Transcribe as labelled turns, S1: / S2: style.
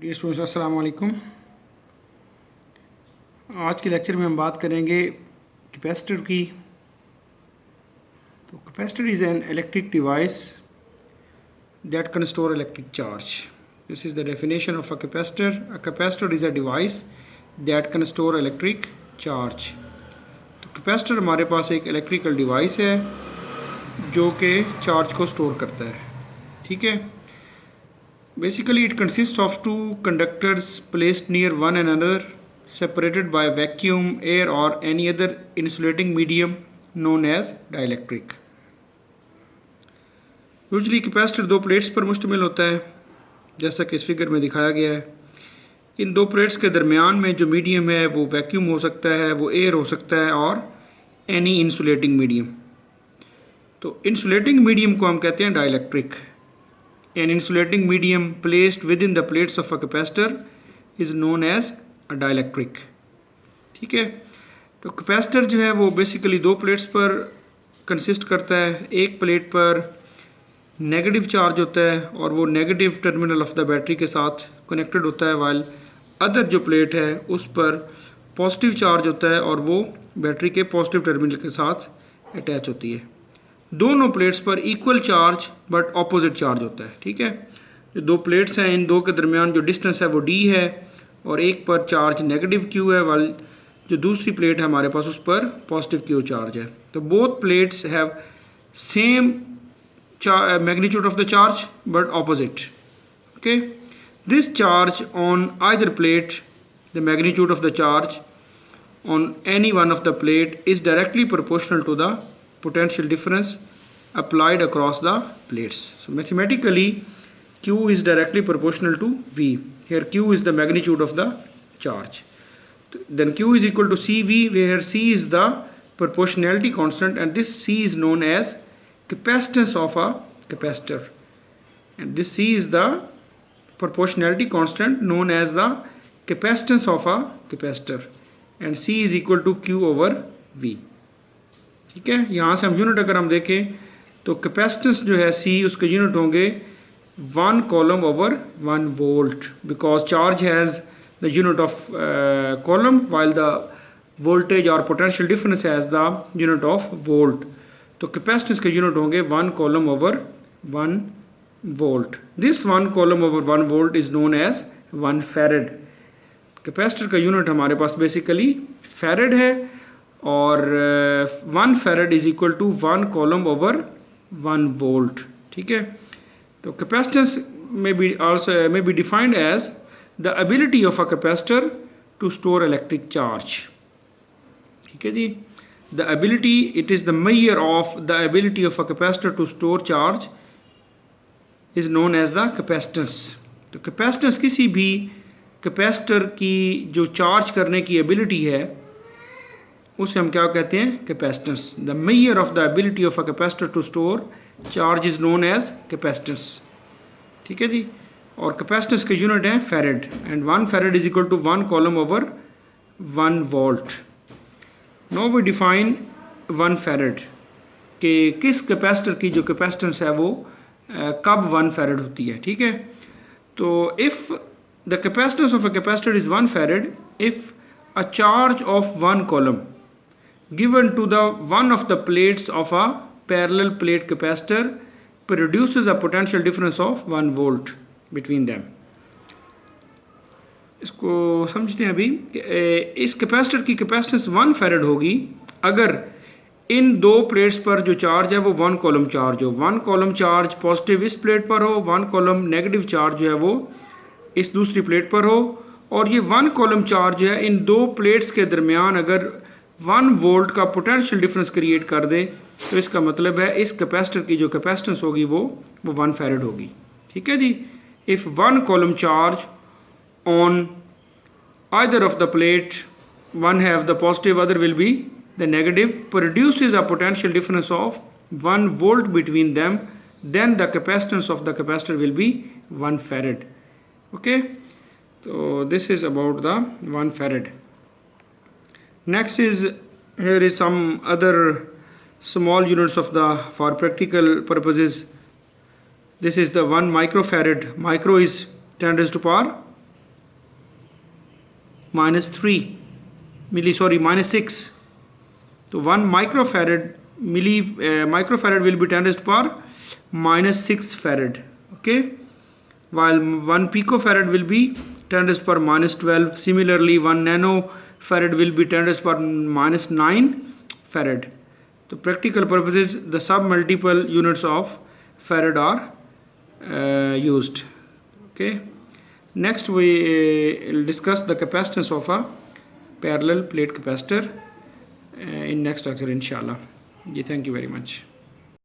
S1: Dear students, अस्सलाम वालेकुम। आज के लेक्चर में हम बात करेंगे कैपेसिटर की। तो capacitor is an electric device that can store electric charge. This is the definition of a capacitor. A capacitor is a device that can store electric charge. तो कैपेसिटर हमारे पास एक इलेक्ट्रिकल डिवाइस है जो कि charge को store करता है। ठीक है। Basically, it consists of two conductors placed near one another, separated by vacuum, air, or any other insulating medium known as dielectric. Usually capacitor दो प्लेट्स पर मुश्तमिल होता है, जैसा कि इस फिगर में दिखाया गया है। इन दो प्लेट्स के दरमियान में जो मीडियम है वो वैक्यूम हो सकता है, वो एयर हो सकता है, और एनी इंसुलेटिंग मीडियम। तो इंसुलेटिंग मीडियम को हम कहते हैं dielectric. An insulating medium placed within the plates of a capacitor is known as a dielectric. ठीक है। तो कैपेसिटर जो है वो बेसिकली दो प्लेट्स पर कंसिस्ट करता है। एक प्लेट पर नेगेटिव चार्ज होता है और वो negative terminal of the battery के साथ कनेक्टेड होता है, वाइल अदर जो प्लेट है उस पर पॉजिटिव चार्ज होता है और वो बैटरी के पॉजिटिव टर्मिनल के साथ अटैच होती है। दोनों प्लेट्स पर equal charge but opposite charge होता है। ठीक है। जो दो प्लेट्स हैं इन दो के दरमियान जो डिस्टेंस है वो d है और एक पर चार्ज नेगेटिव q है, वाल जो दूसरी प्लेट है हमारे पास उस पर पॉजिटिव q चार्ज है। तो both plates have same magnitude of the charge but opposite. Okay. This charge on either plate, the magnitude of the charge on any one of the plate is directly proportional to the potential difference applied across the plates. So mathematically Q is directly proportional to V. Here Q is the magnitude of the charge. Then Q is equal to CV, where C is the proportionality constant and this C is known as capacitance of a capacitor. And this C is the proportionality constant known as the capacitance of a capacitor. And C is equal to Q over V। ठीक है। यहाँ से हम unit अगर हम देखें तो capacitance जो है C उसके यूनिट होंगे 1 coulomb over 1 volt, because charge has the unit of coulomb while the voltage और potential difference has the unit of volt. तो कैपेसिटेंस के यूनिट होंगे 1 coulomb over 1 volt. This 1 coulomb over 1 volt is known as 1 farad. Capacitor का unit हमारे पास basically farad है और 1 farad is equal to 1 coulomb over 1 volt. ठीक है। तो कैपेसिटेंस में be defined as the ability of a capacitor to store electric charge. ठीक है जी। The ability, it is the measure of the ability of a capacitor to store charge is known as the capacitance. तो capacitance किसी भी capacitor की जो charge करने की एबिलिटी है उसे हम क्या कहते हैं? Capacitance. The measure of the ability of a capacitor to store charge is known as capacitance. ठीक है जी। और कैपेसिटेंस के यूनिट हैं farad and 1 farad is equal to 1 coulomb over 1 volt. Now we define 1 farad कि किस capacitor की जो कैपेसिटेंस है वो कब 1 फैरेड होती है। ठीक है। तो if the capacitance of a capacitor is 1 farad if a charge of 1 coulomb given to the one of the plates of a parallel plate capacitor produces a potential difference of 1 volt between them. इसको समझते हैं अभी कि इस capacitor की capacitance 1 farad होगी अगर इन दो प्लेट्स पर जो चार्ज है वो 1 कॉलम चार्ज हो। 1 कॉलम चार्ज पॉजिटिव इस प्लेट पर हो, 1 कॉलम नेगेटिव चार्ज जो है वो इस दूसरी प्लेट पर हो, और ये 1 कॉलम चार्ज है इन दो प्लेट्स के दरमियान अगर 1 वोल्ट का पोटेंशियल डिफरेंस क्रिएट कर दे तो इसका मतलब है इस कैपेसिटर की जो कैपेसिटेंस होगी वो 1 फैरेड होगी। ठीक है जी। If 1 coulomb charge on either of the plate, one have the positive, other will be the negative, produces a potential difference of 1 volt between them, then the capacitance of the capacitor will be 1 farad. Okay, so this is about the 1 farad. Next is, here is some other small units of the, for practical purposes. This is the 1 microfarad. Micro is 10 raised to power -6. So 1 microfarad will be 10 raised to power -6 farad. Okay, while 1 picofarad will be 10 raised to power -12. Similarly, 1 nanofarad will be 10 raised to power -9 farad. To practical purposes, the sub multiple units of farad are used. Okay. Next, we will discuss the capacitance of a parallel plate capacitor in next lecture, inshallah. Thank you very much.